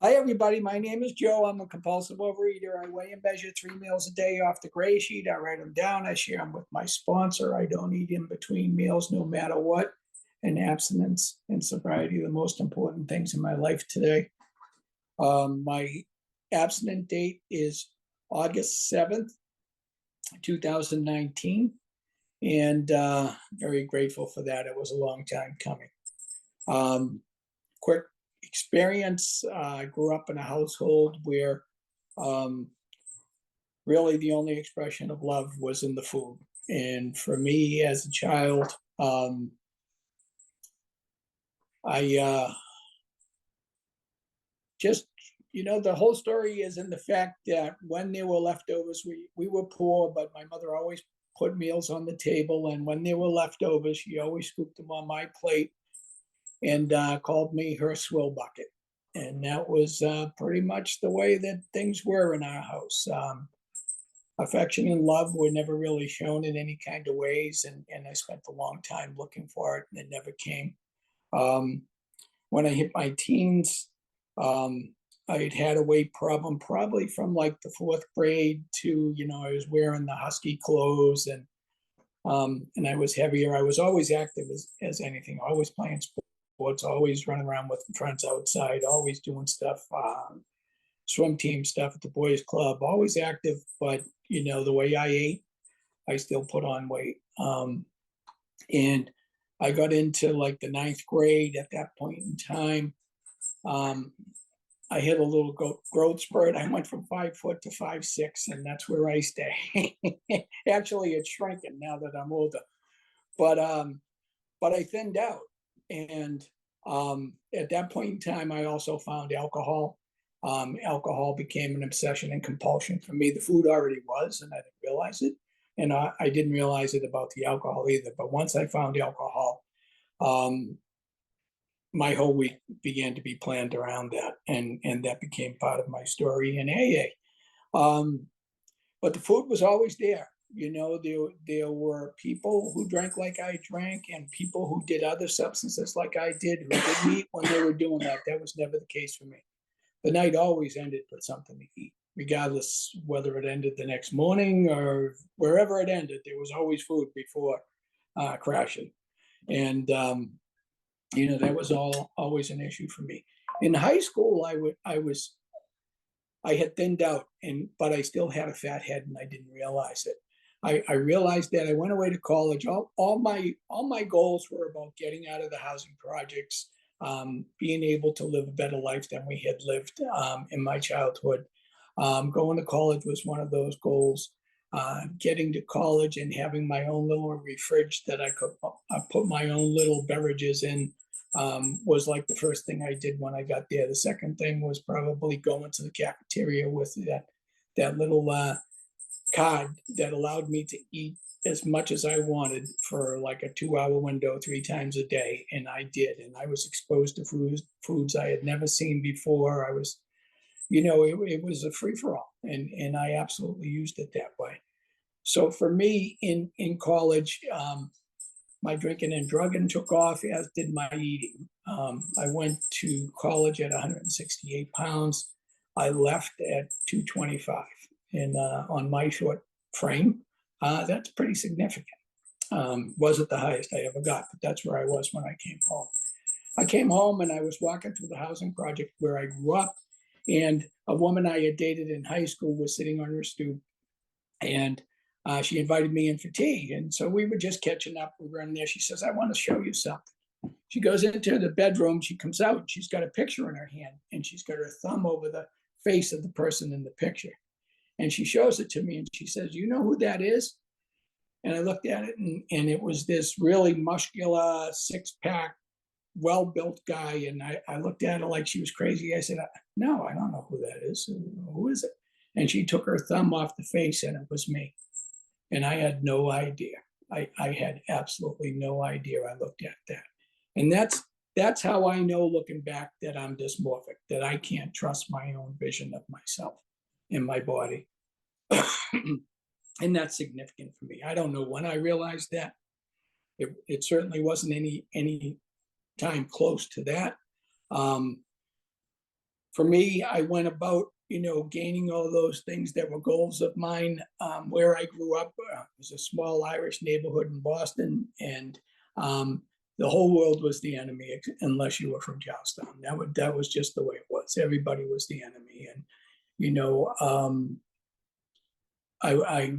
Hi, everybody. My name is Joe. I'm a compulsive overeater. I weigh and measure 3 meals a day off the gray sheet. I write them down. I share them with my sponsor. I don't eat in between meals, no matter what. And abstinence and sobriety are the most important things in my life today. My abstinent date is August 7th, 2019. And very grateful for that. It was a long time coming. Quick experience. I grew up in a household where really the only expression of love was in the food. And for me as a child, I just, the whole story is in the fact that when there were leftovers, we were poor, but my mother always put meals on the table. And when there were leftovers, she always scooped them on my plate and called me her swill bucket. And that was pretty much the way that things were in our house. Affection and love were never really shown in any kind of ways. And I spent a long time looking for it, and it never came. When I hit my teens, I had a weight problem probably from like the fourth grade to, I was wearing the husky clothes and I was heavier. I was always active as anything, always playing sports, always running around with friends outside, always doing stuff, swim team stuff at the boys club, always active. But, the way I ate, I still put on weight. And I got into like the ninth grade at that point in time. I hit a little growth spurt. I went from 5 foot to 5'6", and that's where I stay. Actually, it's shrinking now that I'm older, but I thinned out. And at that point in time, I also found alcohol. Alcohol became an obsession and compulsion for me. The food already was, and I didn't realize it. And I didn't realize it about the alcohol either. But once I found alcohol, my whole week began to be planned around that, and that became part of my story in AA. But the food was always there. There were people who drank like I drank, and people who did other substances like I did, who didn't eat when they were doing that. That was never the case for me. The night always ended with something to eat, regardless whether it ended the next morning or wherever it ended. There was always food before crashing, and that was always an issue for me. In high school, I had thinned out, but I still had a fat head, and I didn't realize it. I realized that I went away to college. All my goals were about getting out of the housing projects, being able to live a better life than we had lived in my childhood. Going to college was one of those goals. Getting to college and having my own little fridge that I could put my own little beverages in was like the first thing I did when I got there. The second thing was probably going to the cafeteria with that little card that allowed me to eat as much as I wanted for like a 2-hour window 3 times a day. And I did. And I was exposed to foods I had never seen before. I was, it was a free for all. And I absolutely used it that way. So for me in college, my drinking and drugging took off, as did my eating. I went to college at 168 pounds. I left at 225. And on my short frame, that's pretty significant. Wasn't the highest I ever got, but that's where I was when I came home. I came home and I was walking through the housing project where I grew up, and a woman I had dated in high school was sitting on her stoop, and she invited me in for tea. And so we were just catching up. We were in there. She says, "I want to show you something." She goes into the bedroom. She comes out. She's got a picture in her hand, and she's got her thumb over the face of the person in the picture. And she shows it to me, and she says, "You know who that is?" And I looked at it, and it was this really muscular, 6-pack, well-built guy. And I looked at her like she was crazy. I said, "No, I don't know who that is. Who is it?" And she took her thumb off the face, and it was me. And I had no idea. I had absolutely no idea. I looked at that. And that's how I know, looking back, that I'm dysmorphic, that I can't trust my own vision of myself and my body. And that's significant for me. I don't know when I realized that. It certainly wasn't any time close to that. for me, I went about, gaining all those things that were goals of mine. Where I grew up was a small Irish neighborhood in Boston, and um, the whole world was the enemy unless you were from Charlestown. That was just the way it was. Everybody was the enemy, and you know, I,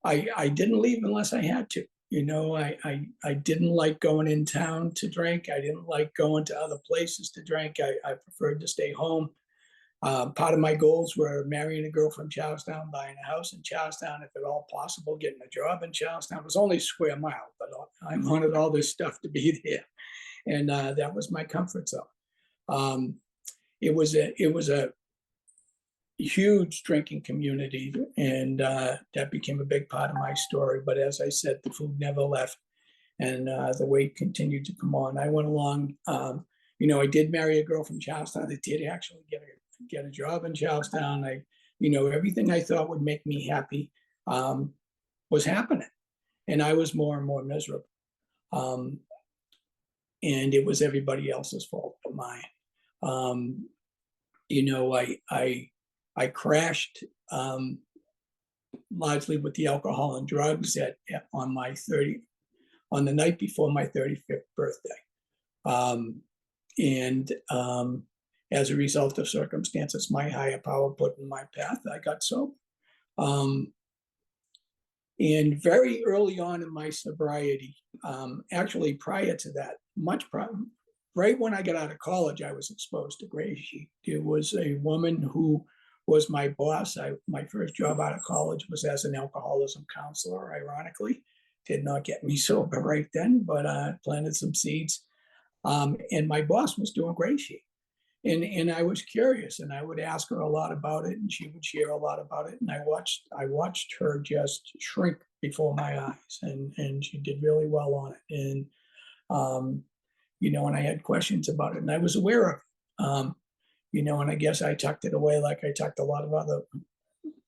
I I didn't leave unless I had to. I didn't like going in town to drink. I didn't like going to other places to drink. I preferred to stay home. Part of my goals were marrying a girl from Charlestown, buying a house in Charlestown, if at all possible, getting a job in Charlestown. It was only a square mile, but I wanted all this stuff to be there, and that was my comfort zone. Um, it was a huge drinking community, and that became a big part of my story. But as I said, the food never left, and the weight continued to come on. I went along. I did marry a girl from Charlestown. I did actually get a job in Charlestown. Everything I thought would make me happy was happening, and I was more and more miserable. Um, and it was everybody else's fault but mine. Um, I crashed largely with the alcohol and drugs on the night before my 35th birthday. And as a result of circumstances my higher power put in my path, I got sober. And very early on in my sobriety, actually prior to that, right when I got out of college, I was exposed to GreySheet. There was a woman who was my boss. My first job out of college was as an alcoholism counselor, ironically. Did not get me sober right then, but planted some seeds. And my boss was doing GreySheet. And I was curious, and I would ask her a lot about it, and she would share a lot about it. And I watched her just shrink before my eyes, and she did really well on it. And and I had questions about it, and I was aware of it. And I guess I tucked it away like I tucked a lot of other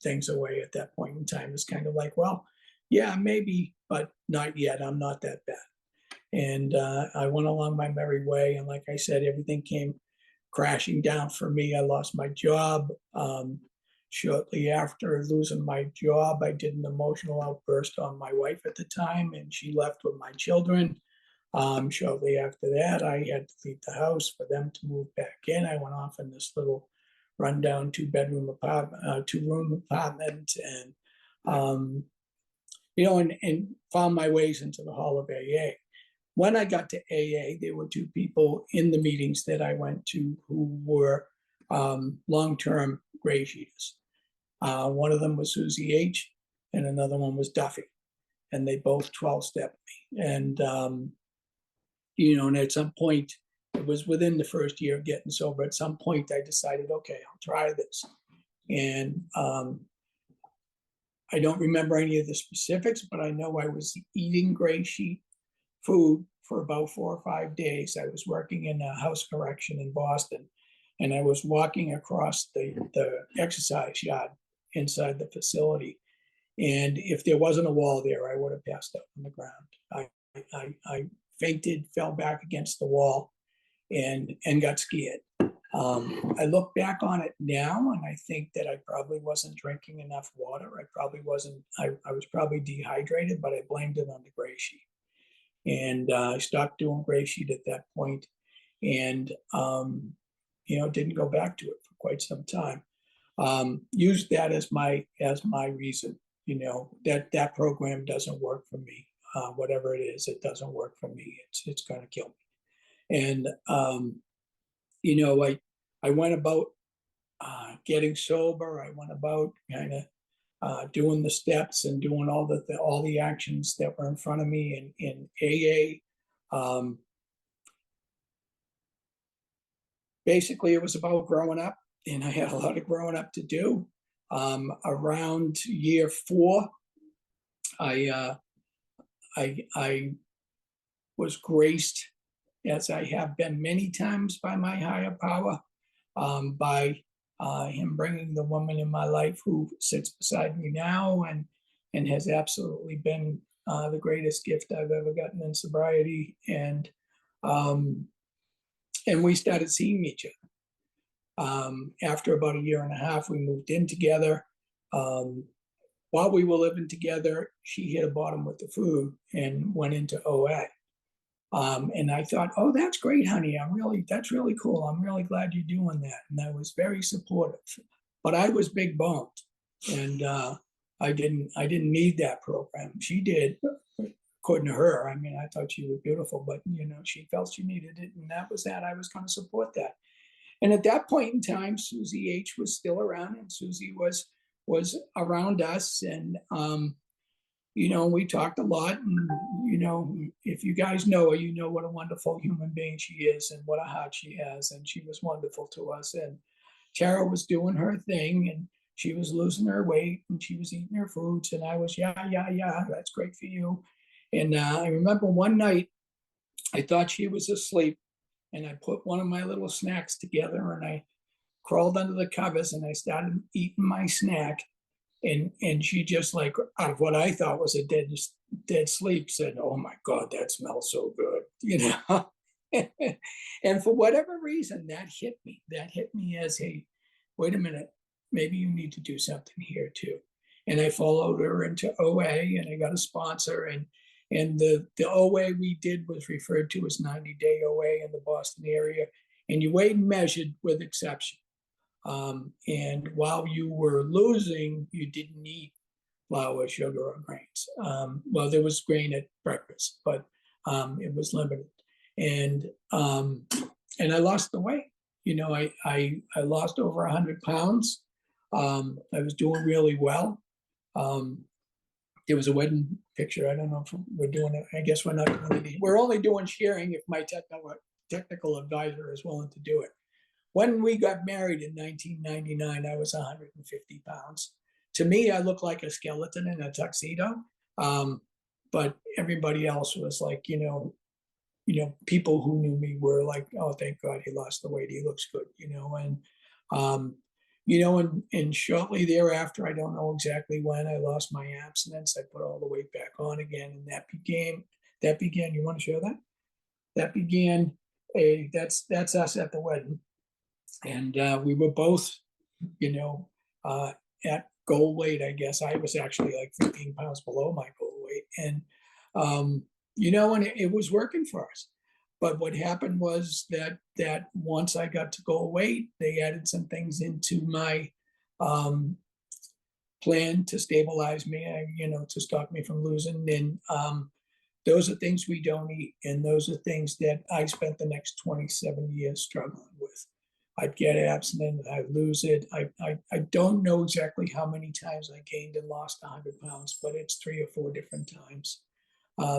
things away at that point in time. It's kind of like, well, yeah, maybe, but not yet. I'm not that bad. And I went along my merry way, and like I said, everything came crashing down for me. I lost my job. Shortly after losing my job, I did an emotional outburst on my wife at the time, and she left with my children. Shortly after that, I had to leave the house for them to move back in. I went off in this little rundown two-room apartment, and and found my ways into the Hall of AA. When I got to AA, there were two people in the meetings that I went to who were long-term GreySheeters. One of them was Susie H., and another one was Duffy, and they both 12-stepped me. And and at some point, it was within the first year of getting sober. At some point, I decided, okay, I'll try this. And I don't remember any of the specifics, but I know I was eating GreySheet food for about 4 or 5 days. I was working in a house correction in Boston, and I was walking across the exercise yard inside the facility. And if there wasn't a wall there, I would have passed out on the ground. I fainted, fell back against the wall, and got scared. I look back on it now, and I think that I probably wasn't drinking enough water. I was probably dehydrated, but I blamed it on the GreySheet. And I stopped doing GreySheet at that point, and didn't go back to it for quite some time. Used that as my reason. That program doesn't work for me. Whatever it is, it doesn't work for me. It's going to kill me. And I went about getting sober. I went about kind of doing the steps and doing all the actions that were in front of me in AA. Basically, it was about growing up, and I had a lot of growing up to do. Around year 4, I was graced, as I have been many times, by my higher power, by him bringing the woman in my life who sits beside me now, and has absolutely been the greatest gift I've ever gotten in sobriety. And we started seeing each other. After about a year and a half, we moved in together. While we were living together, she hit a bottom with the food and went into OA. And I thought, oh, that's great, honey. That's really cool. I'm really glad you're doing that. And I was very supportive, but I was big boned, and I didn't need that program. She did, according to her. I mean, I thought she was beautiful, but she felt she needed it, and that was that. I was going to support that. And at that point in time, Susie H was still around, and Susie was around us, and we talked a lot. And if you guys know her, you know what a wonderful human being she is, and what a heart she has. And she was wonderful to us. And Tara was doing her thing, and she was losing her weight, and she was eating her foods, and I was, yeah, that's great for you. And I remember one night I thought she was asleep, and I put one of my little snacks together, and I crawled under the covers, and I started eating my snack. And she just, like, out of what I thought was a dead sleep, said, "Oh my God, that smells so good," And for whatever reason, that hit me. That hit me as a, wait a minute, maybe you need to do something here too. And I followed her into OA, and I got a sponsor, and the OA we did was referred to as 90-day OA in the Boston area, and you weighed and measured with exception. And while you were losing, you didn't eat flour, sugar, or grains. Well, there was grain at breakfast, but it was limited. And I lost the weight. I lost over 100 pounds. I was doing really well. There was a wedding picture. I don't know if we're doing it. I guess we're not doing it. We're only doing sharing if my technical advisor is willing to do it. When we got married in 1999, I was 150 pounds. To me, I looked like a skeleton in a tuxedo. But everybody else was like, people who knew me were like, "Oh, thank God he lost the weight. He looks good," and shortly thereafter, I don't know exactly when, I lost my abstinence. I put all the weight back on again, and that began. You want to show that? That began that's us at the wedding. And we were both, at goal weight, I guess. I was actually like 15 pounds below my goal weight. And, and it was working for us. But what happened was that once I got to goal weight, they added some things into my plan to stabilize me, to stop me from losing. And those are things we don't eat. And those are things that I spent the next 27 years struggling with. I'd get abstinent, I'd lose it. I don't know exactly how many times I gained and lost 100 pounds, but it's 3 or 4 different times.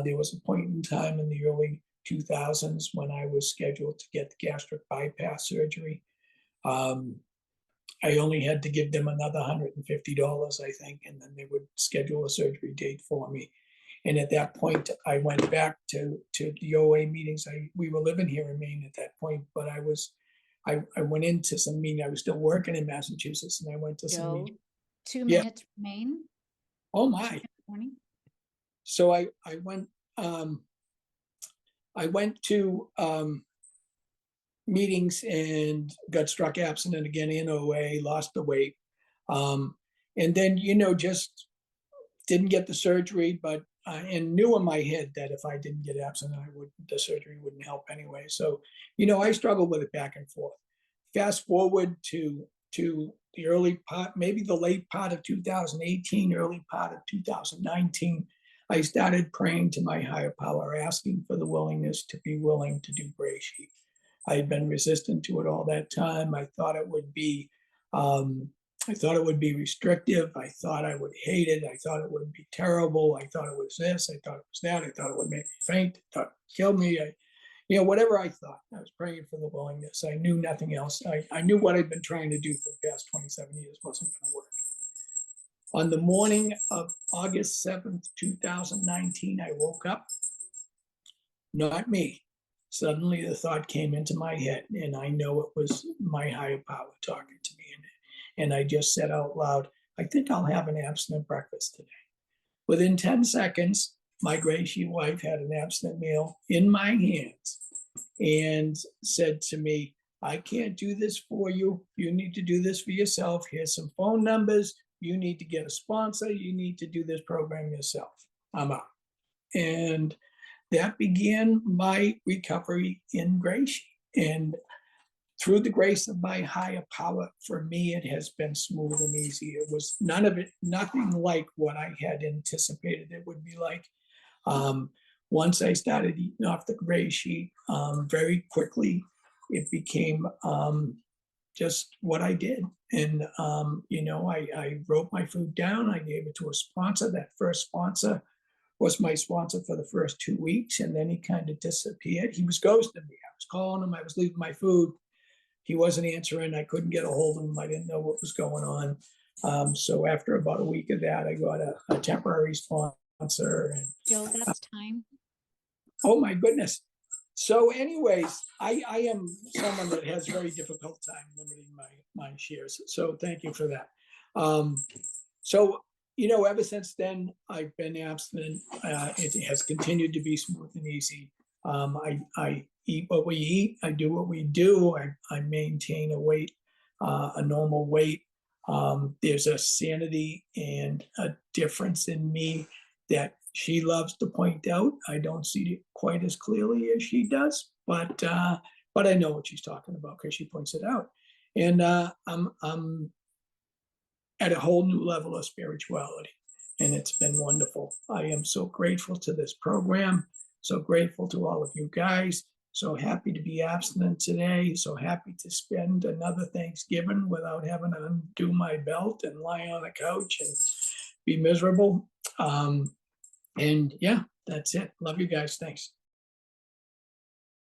There was a point in time in the early 2000s when I was scheduled to get the gastric bypass surgery. I only had to give them another $150, I think, and then they would schedule a surgery date for me. And at that point, I went back to the OA meetings. We were living here in Maine at that point, but I went into some meeting. I was still working in Massachusetts, and I went to some meetings. 2 minutes remain. Oh my! So I went to meetings and got struck abstinent again in OA, lost the weight, and then just didn't get the surgery, but and knew in my head that if I didn't get abstinent, the surgery wouldn't help anyway. So I struggled with it back and forth. Fast forward to the early part, maybe the late part of 2018, early part of 2019. I started praying to my higher power, asking for the willingness to be willing to do GreySheet. I had been resistant to it all that time. I thought it would be restrictive. I thought I would hate it. I thought it would be terrible. I thought it was this. I thought it was that. I thought it would make me faint. I thought it would kill me. Whatever I thought, I was praying for the willingness. I knew nothing else. I knew what I'd been trying to do for the past 27 years wasn't going to work. On the morning of August 7th, 2019, I woke up. Not me. Suddenly the thought came into my head, and I know it was my higher power talking to me. And I just said out loud, "I think I'll have an abstinent breakfast today." Within 10 seconds, my GreySheet wife had an abstinent meal in my hands and said to me, I can't do this for you. You need to do this for yourself. Here's some phone numbers. You need to get a sponsor. You need to do this program yourself. I'm out. And that began my recovery in Gray Sheet. And through the grace of my higher power, for me, it has been smooth and easy. It was nothing like what I had anticipated it would be like. Once I started eating off the Gray Sheet, very quickly, it became just what I did. And, I wrote my food down. I gave it to a sponsor. That first sponsor was my sponsor for the first 2 weeks. And then he kind of disappeared. He was ghosting me. I was calling him. I was leaving my food. He wasn't answering. I couldn't get a hold of him. I didn't know what was going on. So after about a week of that, I got a temporary sponsor. And Joe, that's time. oh my goodness. So anyways, I am someone that has very difficult time limiting my shares. So thank you for that. So, ever since then, I've been abstinent. It has continued to be smooth and easy. I eat what we eat. I do what we do. I maintain a weight, a normal weight. There's a sanity and a difference in me that she loves to point out. I don't see it quite as clearly as she does, but I know what she's talking about because she points it out. And I'm at a whole new level of spirituality, and it's been wonderful. I am so grateful to this program, so grateful to all of you guys. So happy to be abstinent today. So happy to spend another Thanksgiving without having to undo my belt and lie on the couch and be miserable. And yeah, that's it. Love you guys. Thanks.